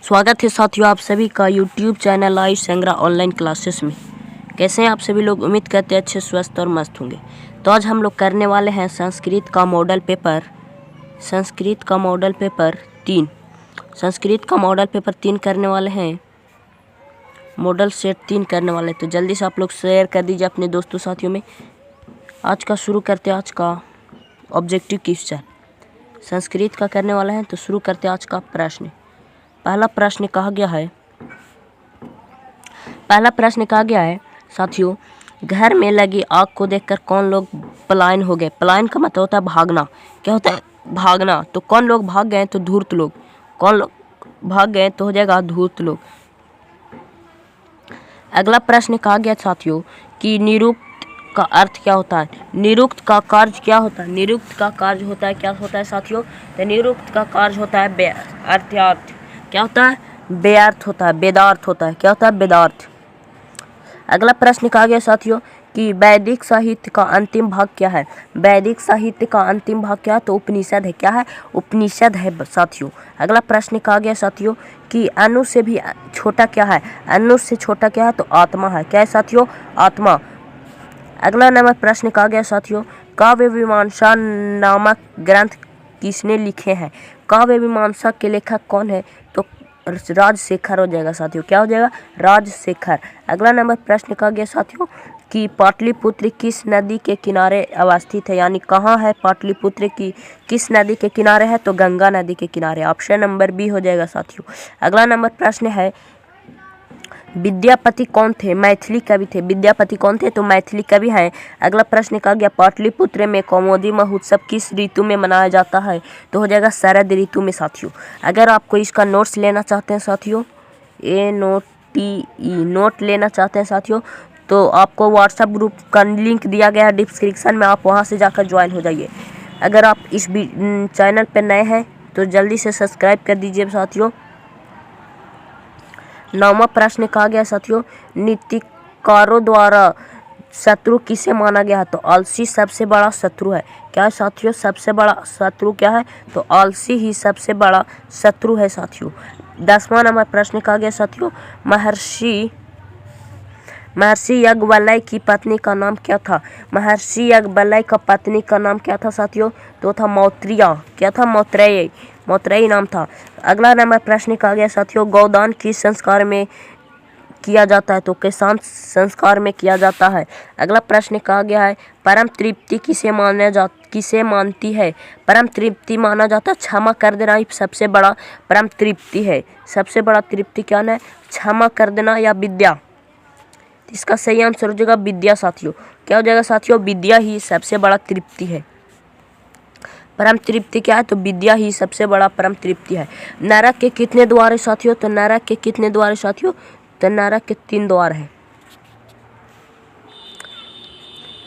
स्वागत है साथियों आप सभी का YouTube चैनल आयुष संग्रह ऑनलाइन क्लासेस में। कैसे हैं आप सभी लोग? उम्मीद करते हैं अच्छे, स्वस्थ और मस्त होंगे। तो आज हम लोग करने वाले हैं संस्कृत का मॉडल पेपर 3 करने वाले हैं। मॉडल सेट 3 करने वाले, तो जल्दी से आप लोग शेयर कर दीजिए अपने दोस्तों साथियों में। आज का शुरू करते हैं। आज का ऑब्जेक्टिव क्वेश्चन संस्कृत का करने वाला है, तो शुरू करते हैं आज का प्रश्न। पहला प्रश्न कहा गया है साथियों, घर में लगी आग को देखकर कौन लोग पलायन हो गए। पलायन का मतलब होता है भागना। क्या होता है? भागना। तो कौन लोग भाग गए? तो धूर्त लोग। कौन लोग भाग गए? तो हो जाएगा धूर्त लोग। अगला प्रश्न कहा गया साथियों कि निरुक्त का अर्थ क्या होता है। निरुक्त का कार्य क्या होता है? निरुक्त का कार्य होता है, क्या होता है साथियों? तो निरुक्त का कार्य होता है अर्थार्थ। क्या होता है? बेअर्थ होता है, वेदार्थ होता है। क्या होता है? वेदार्थ। अगला प्रश्न कहा गया साथियों कि वैदिक साहित्य का अंतिम भाग क्या है। वैदिक साहित्य का अंतिम भाग क्या है? तो उपनिषद है। क्या है? उपनिषद है साथियों। अगला प्रश्न कहा गया साथियों कि अणु से भी छोटा क्या है। अणु से छोटा क्या है? तो आत्मा है। क्या है साथियों? आत्मा। अगला नंबर प्रश्न कहा गया साथियों, काव्य मीमांसा नामक ग्रंथ किसने लिखे हैं। काव्य मीमांसा के लेखक कौन है? तो राजशेखर हो जाएगा साथियों। क्या हो जाएगा? राजशेखर। अगला नंबर प्रश्न कहा गया साथियों कि पाटलिपुत्र किस नदी के किनारे अवस्थित है, यानी कहाँ है पाटलिपुत्र की किस नदी के किनारे है? तो गंगा नदी के किनारे। ऑप्शन नंबर बी हो जाएगा साथियों। अगला नंबर प्रश्न है विद्यापति कौन थे? मैथिली कवि थे। विद्यापति कौन थे? तो मैथिली कवि हैं। अगला प्रश्न कहा गया पाटलिपुत्र में कौमुदी महोत्सव किस ऋतु में मनाया जाता है? तो हो जाएगा शरद ऋतु में साथियों। अगर आपको इसका नोट्स लेना चाहते हैं साथियों, नोट लेना चाहते हैं साथियों, तो आपको व्हाट्सएप ग्रुप का लिंक दिया गया है डिस्क्रिप्शन में, आप वहाँ से जाकर ज्वाइन हो जाइए। अगर आप इस चैनल पर नए हैं तो जल्दी से सब्सक्राइब कर दीजिए साथियों। 9वां प्रश्न कहा गया साथियों, नीतिकारों द्वारा शत्रु किसे माना गया है? तो आलसी सबसे बड़ा शत्रु है। क्या है साथियों? सबसे बड़ा शत्रु क्या है? तो आलसी ही सबसे बड़ा शत्रु है साथियों। 10वां नंबर प्रश्न कहा गया साथियों, महर्षि याज्ञवल्क्य की पत्नी का नाम क्या था। महर्षि याज्ञवल्क्य का पत्नी का नाम क्या था साथियों? तो था मैत्रेयी। क्या था? मैत्रेयी नाम था। अगला नंबर प्रश्न कहा गया साथियों, गोदान किस संस्कार में किया जाता है? तो किसान संस्कार में किया जाता है। अगला प्रश्न कहा गया है परम तृप्ति किसे मानती है। परम तृप्ति माना जाता है क्षमा कर देना ही सबसे बड़ा परम तृप्ति है। सबसे बड़ा तृप्ति क्या है? क्षमा कर देना या विद्या। इसका सही आंसर हो जाएगा विद्या साथियों। क्या हो जाएगा साथियों? विद्या ही सबसे बड़ा तृप्ति है। परम तृप्ति क्या है? तो विद्या ही सबसे बड़ा परम तृप्ति है। नरक के कितने द्वार है साथियों? तो नरक के कितने द्वार है साथियों? तो नरक के 3 द्वार है।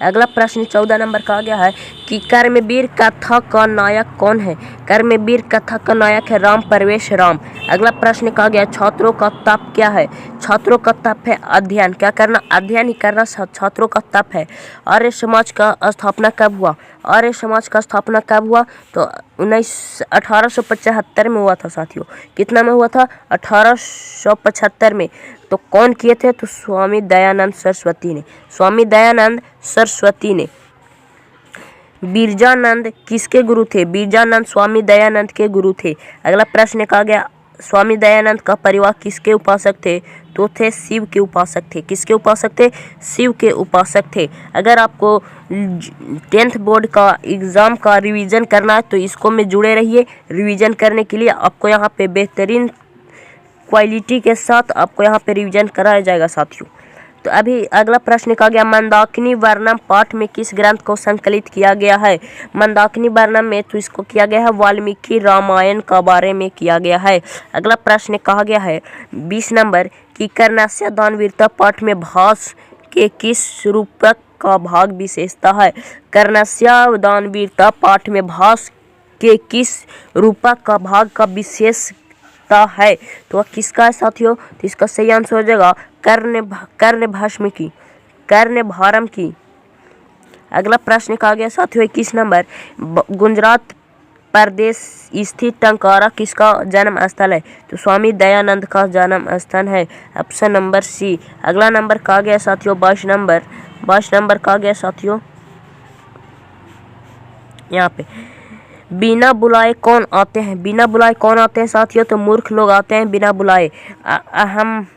अगला प्रश्न 14 नंबर कहा गया है कि कर्मवीर कथा का नायक कौन है। कर्मवीर कथा का नायक है राम प्रवेश राम। अगला प्रश्न कहा गया छात्रों का तप क्या है। छात्रों का तप है अध्ययन। क्या करना? अध्ययन ही करना छात्रों का तप है। आर्य समाज का स्थापना कब हुआ? आर्य समाज का स्थापना कब हुआ? तो 1875 में हुआ था साथियों। कितना में हुआ था? 1875 में। तो कौन किए थे? तो स्वामी दयानंद सरस्वती ने। स्वामी दयानंद सरस्वती ने। बिरजानंद किसके गुरु थे? बिरजानंद स्वामी दयानंद के गुरु थे। अगला प्रश्न कहा गया स्वामी दयानंद का परिवार किसके उपासक थे? तो थे शिव के उपासक थे। किसके उपासक थे? शिव के उपासक थे। अगर आपको 10th बोर्ड का एग्ज़ाम का रिवीजन करना है तो इसको में जुड़े रहिए। रिवीजन करने के लिए आपको यहाँ पे बेहतरीन क्वालिटी के साथ आपको यहाँ पे रिवीजन कराया जाएगा साथियों। तो अभी अगला प्रश्न कहा गया मंदाकिनी वर्णम पाठ में किस ग्रंथ को संकलित किया गया है। मंदाकिनी वर्णम में तो इसको किया गया है वाल्मीकि रामायण का बारे में किया गया है। अगला प्रश्न कहा गया है 20 नंबर कि कर्णस्य दानवीरता पाठ में भास के किस रूपक का भाग विशेषता है। कर्णस्य दानवीरता पाठ में भास के किस रूपक का भाग का विशेषता है? तो वह किसका है साथियों? तो इसका सही आंसर हो जाएगा कर्ण भस्म की, कर्ण भारम की। अगला प्रश्न कहा गया साथियों 21 नंबर प्रदेश स्थित टंकारा किसका जन्म स्थल है? तो स्वामी दयानंद का जन्म स्थल है। Option number C. अगला नंबर कहा गया साथियों 22 नंबर कहा गया साथियों यहाँ पे, बिना बुलाए कौन आते हैं? बिना बुलाए कौन आते हैं साथियों? तो मूर्ख लोग आते हैं बिना बुलाए। अहम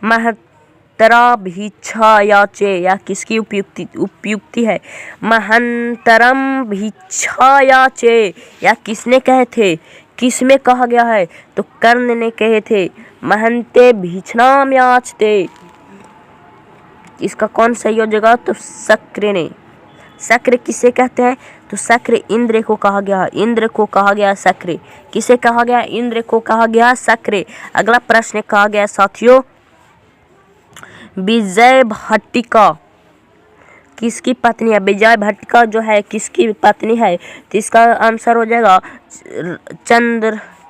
महतरा भिक्षा याचे, या किसकी उपयुक्ति है? महंतरम भिक्षा याचे, या किसने कहे थे? किस में कहा गया है? तो कर्ण ने कहे थे। महंते भिक्षाम याचते, इसका कौन सही हो जाएगा? तो शक्र ने। शक्र किसे कहते हैं? तो शक्र इंद्र को कहा गया, इंद्र को कहा गया शक्र। किसे कहा गया? इंद्र को कहा गया शक्र। अगला प्रश्न कहा गया साथियों, विजय भट्टिका किसकी पत्नी है? विजय भट्टिका जो है किसकी पत्नी है? तो इसका आंसर हो जाएगा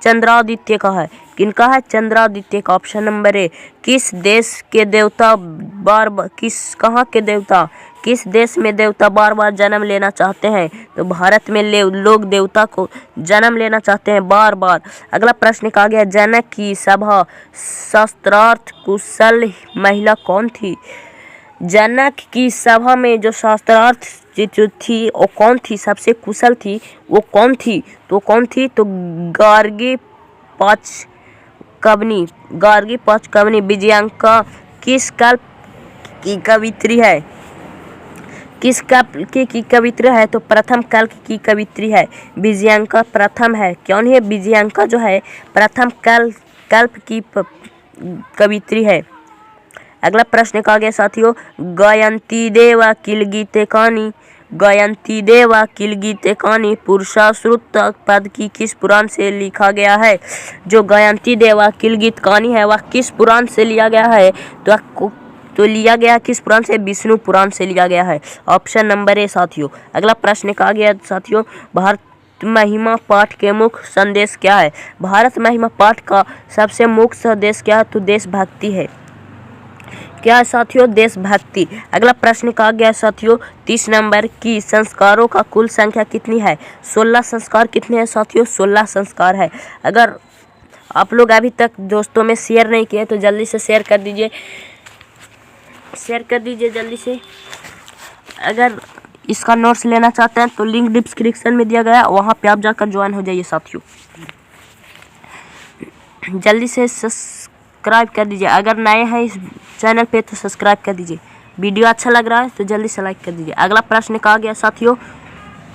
चंद्रादित्य का है। किनका है? चंद्रादित्य का। Option number A. किस देश के देवता कहाँ के देवता, किस देश में देवता बार बार जन्म लेना चाहते हैं? तो भारत में लोग देवता को जन्म लेना चाहते हैं बार बार। अगला प्रश्न कहा गया, जनक की सभा शास्त्रार्थ कुशल महिला कौन थी? जनक की सभा में जो शास्त्रार्थ जो थी वो कौन थी? सबसे कुशल थी वो कौन थी? तो कौन थी? तो गार्गी पांचकवनी। विजयांका किस कल्प की कवित्री है? किस कल्प की कवित्री है? तो प्रथम कल्प की कवित्री है। विजयांका प्रथम है। क्यों है? विजयांका जो है प्रथम कल्प की कवित्री है। अगला प्रश्न कहा गया साथियों, गायंती देवा किलगीते कानी पुरुषाश्रुत पद की किस पुराण से लिखा गया है? जो गायंती देवा किलगीत कहानी है वह किस पुराण से लिया गया है? तो लिया गया किस पुराण से? विष्णु पुराण से लिया गया है। ऑप्शन नंबर ए साथियों। अगला प्रश्न कहा गया साथियों, भारत महिमा पाठ के मुख्य संदेश क्या है? भारत महिमा पाठ का सबसे मुख्य संदेश क्या है? तो देशभक्ति है। क्या है साथियों? देशभक्ति। अगला प्रश्न कहा गया साथियों 30 नंबर की, संस्कारों का कुल संख्या कितनी है? 16 संस्कार कितने हैं साथियों? 16 संस्कार है। अगर आप लोग अभी तक दोस्तों में शेयर नहीं किए तो जल्दी से शेयर कर दीजिए, जल्दी से। अगर इसका नोट्स लेना चाहते हैं तो लिंक डिस्क्रिप्शन में दिया गया है, वहाँ पे आप जाकर ज्वाइन हो जाइए साथियों। जल्दी से सब्सक्राइब कर दीजिए, अगर नए हैं इस चैनल पे तो सब्सक्राइब कर दीजिए। वीडियो अच्छा लग रहा है तो जल्दी से लाइक कर दीजिए। अगला प्रश्न कहा गया साथियों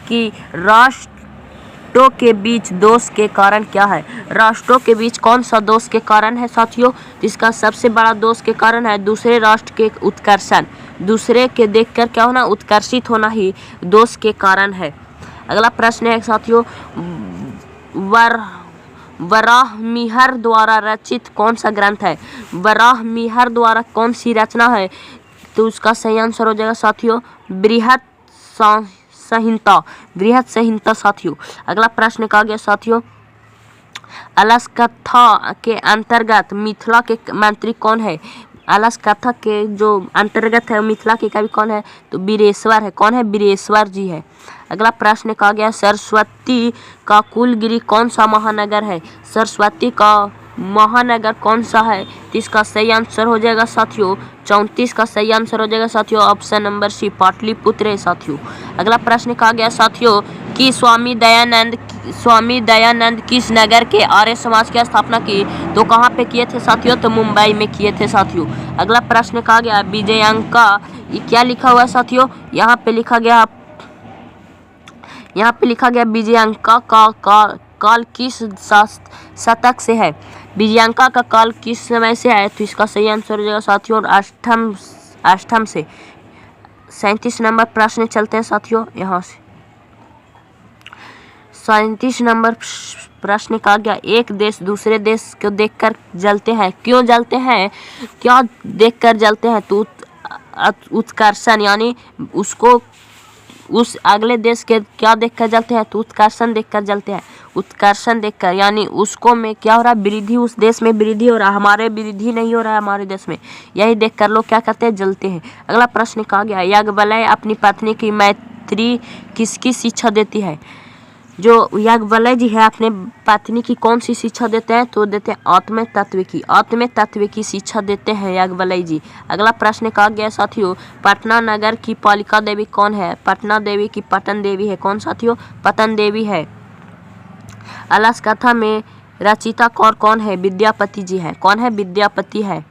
कि राष्ट्रों के बीच दोष के कारण क्या है? राष्ट्रों के बीच कौन सा दोष के कारण है साथियों? जिसका सबसे बड़ा दोष के कारण है दूसरे राष्ट्र के उत्कर्षण। दूसरे के देखकर क्या होना? उत्कर्षित होना ही दोष के कारण है। अगला प्रश्न है साथियों, वराहमिहिर द्वारा रचित कौन सा ग्रंथ है? वराहमिहिर द्वारा कौन सी रचना है? तो उसका सही आंसर हो जाएगा साथियों बृहत संहिता साथियों। अगला प्रश्न कहा गया साथियों, अलस कथा के अंतर्गत मिथिला के मंत्री कौन है? अलस कथा के जो अंतर्गत है मिथिला के कवि कौन है? तो बीरेश्वर है। कौन है? बीरेश्वर जी है। अगला प्रश्न कहा गया, सरस्वती का कुलगिरी कौन सा महानगर है? सरस्वती का महानगर कौन सा है? तो इसका सही आंसर हो जाएगा साथियों 34 का सही आंसर हो जाएगा साथियों ऑप्शन नंबर सी, पाटलिपुत्र है साथियों। अगला प्रश्न कहा गया साथियों कि स्वामी दयानंद किस नगर के आर्य समाज की स्थापना की? तो कहाँ पे किए थे साथियों? तो मुंबई में किए थे साथियों। अगला प्रश्न कहा गया, विजयांका क्या लिखा हुआ है साथियों? यहाँ पे लिखा गया विजयांका का काल किस शतक से है? विजयांका का काल किस समय से है? तो इसका सही आंसर हो जाएगा साथियों अष्टम से। 37 नंबर प्रश्न चलते हैं साथियों यहाँ से। 37 नंबर प्रश्न कहा गया, एक देश दूसरे देश को देखकर जलते हैं, क्यों जलते हैं? क्या देखकर जलते हैं? तो उत्कर्षण, यानी उसको उस अगले देश के क्या देखकर जलते हैं? तो उत्कर्षण देखकर जलते हैं। उत्कर्षण देखकर यानी उसको में क्या हो रहा है? वृद्धि, उस देश में वृद्धि हो रहा है, हमारे वृद्धि नहीं हो रहा है हमारे देश में, यही देखकर लोग क्या करते हैं? जलते हैं। अगला प्रश्न कहा गया, याज्ञवल्क्य अपनी पत्नी की मैत्री किसकी शिक्षा देती है? जो याज्ञवल्क्य जी है अपने पत्नी की कौन सी शिक्षा देते हैं? तो देते हैं आत्म तत्व की शिक्षा देते हैं याज्ञवल्क्य जी। अगला प्रश्न कहा गया साथियों, पटना नगर की पालिका देवी कौन है? पटना देवी की पटन देवी है। कौन साथियों? पतन देवी है। अलस कथा में रचिता कौन है? विद्यापति जी है। कौन है? विद्यापति है।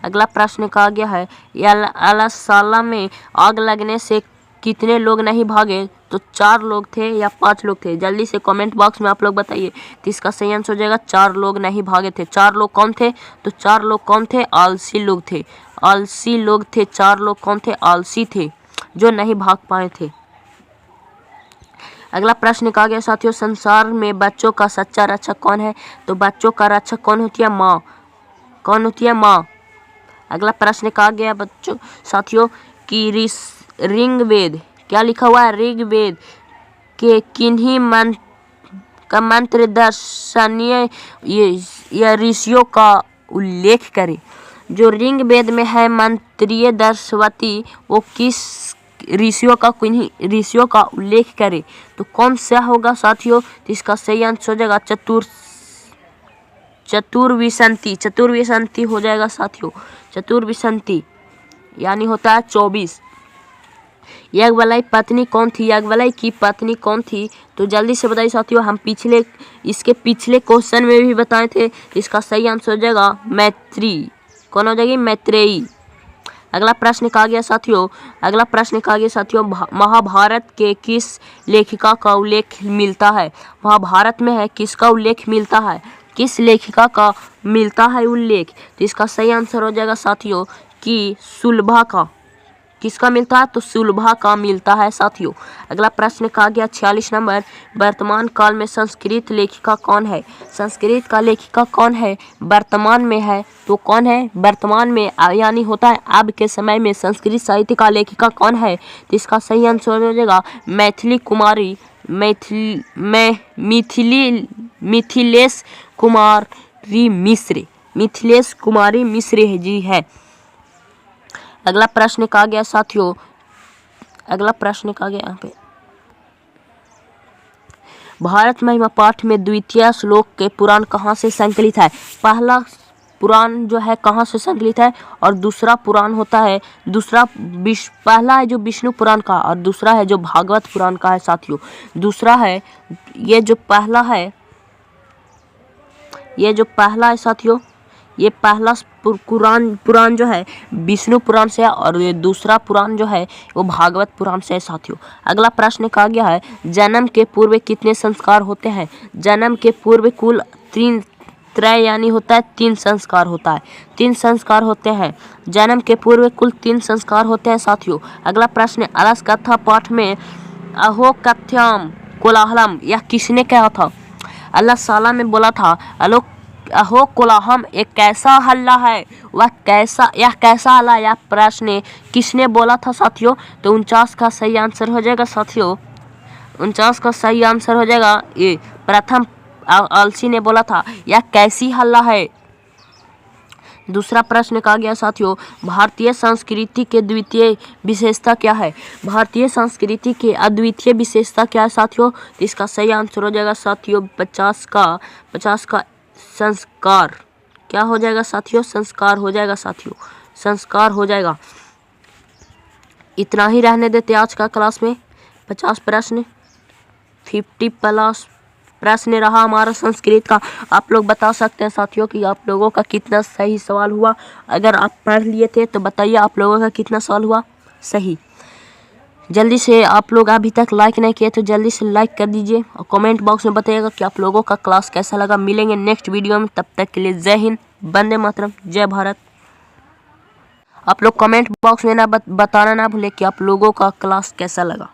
अगला प्रश्न कहा गया है, अलसशाला में आग लगने से कितने लोग नहीं भागे? तो 4 लोग थे या 5 लोग थे? जल्दी से कमेंट बॉक्स में आप लोग बताइए। तो इसका सही आंसर हो जाएगा 4 लोग नहीं भागे थे। 4 लोग कौन थे? तो 4 लोग कौन थे? आलसी लोग थे। आलसी लोग थे। 4 लोग कौन थे? आलसी थे, जो नहीं भाग पाए थे। अगला प्रश्न कहा गया साथियों, संसार में बच्चों का सच्चा रक्षक कौन है? तो बच्चों का रक्षक कौन होती है? माँ। कौन होती है? माँ। अगला प्रश्न कहा गया बच्चों साथियों कि ऋग्वेद, क्या लिखा हुआ है? ऋग्वेद के किन्हीं मंत्र दर्शनीय या ऋषियों का उल्लेख करें। जो ऋग्वेद में है मंत्रीय दर्शवती, वो किस किन्हीं ऋषियों का उल्लेख करे? तो कौन सा होगा साथियों? तो इसका सही आंसर हो जाएगा चतुर्विशंति हो जाएगा साथियों। चतुर्विशंति यानी होता है 24। याज्ञवल्क्य पत्नी कौन थी? याज्ञवल्क्य की पत्नी कौन थी? तो जल्दी से बताइए साथियों। हम इसके पिछले क्वेश्चन में भी बताए थे। इसका सही आंसर हो जाएगा मैत्री। कौन हो जाएगी? मैत्रेयी। अगला प्रश्न कहा गया साथियों, महाभारत के किस लेखिका का उल्लेख मिलता है? महाभारत में है किसका उल्लेख मिलता है? किस लेखिका का मिलता है उल्लेख? तो इसका सही आंसर हो जाएगा साथियों कि सुलभा का। किसका मिलता है? तो सुलभा का मिलता है साथियों। अगला प्रश्न कहा गया 46 नंबर, वर्तमान काल में संस्कृत लेखिका कौन है? संस्कृत का लेखिका कौन है? वर्तमान में है तो कौन है? वर्तमान में यानी होता है अब के समय में संस्कृत साहित्य का लेखिका कौन है? तो इसका सही आंसर हो जाएगा मिथिलेश कुमारी मिश्र जी है। अगला प्रश्न कहा गया साथियों, यहाँ पे भारत महिमा पाठ में द्वितीय श्लोक के पुराण कहाँ से संकलित है? पहला पुराण जो है कहाँ से संकलित है और दूसरा पुराण होता है पहला है जो विष्णु पुराण का और दूसरा है जो भागवत पुराण का है साथियों। दूसरा है ये जो पहला है साथियों, ये पहला पुराण जो है विष्णु पुराण से है और ये दूसरा पुराण जो है वो भागवत पुराण से है साथियों। अगला प्रश्न कहा गया है, जन्म के पूर्व कितने संस्कार होते हैं? जन्म के पूर्व कुल 3 यानी होता है 3 संस्कार होता है। 3 संस्कार होते हैं। जन्म के पूर्व कुल 3 संस्कार होते हैं साथियों। अगला प्रश्न, अलस कथा पाठ में अहो कथ्यम कोलाहलम यह किसने कहा था? अलसशाला में बोला था अहो कोलाहलम एक कैसा हल्ला है, यह कैसा हल्ला, यह प्रश्न किसने बोला था साथियों? तो 49 का सही आंसर हो जाएगा साथियों। 49 का सही आंसर हो जाएगा ये प्रथम आलसी ने बोला था यह कैसी हल्ला है। दूसरा प्रश्न कहा गया साथियों, भारतीय संस्कृति के द्वितीय विशेषता क्या है? भारतीय संस्कृति के अद्वितीय विशेषता क्या है साथियों? तो इसका सही आंसर हो जाएगा साथियों 50 का संस्कार। क्या हो जाएगा साथियों? संस्कार हो जाएगा साथियों, संस्कार हो जाएगा। इतना ही रहने देते आज का क्लास में। 50 प्रश्न 50+ प्रश्न रहा हमारा संस्कृत का। आप लोग बता सकते हैं साथियों कि आप लोगों का कितना सही सवाल हुआ। अगर आप पढ़ लिए थे तो बताइए आप लोगों का कितना सवाल हुआ सही। जल्दी से आप लोग अभी तक लाइक नहीं किए तो जल्दी से लाइक कर दीजिए और कमेंट बॉक्स में बताइएगा कि आप लोगों का क्लास कैसा लगा। मिलेंगे नेक्स्ट वीडियो में, तब तक के लिए जय हिंद, वंदे मातरम, जय भारत। आप लोग कमेंट बॉक्स में बताना ना भूले कि आप लोगों का क्लास कैसा लगा।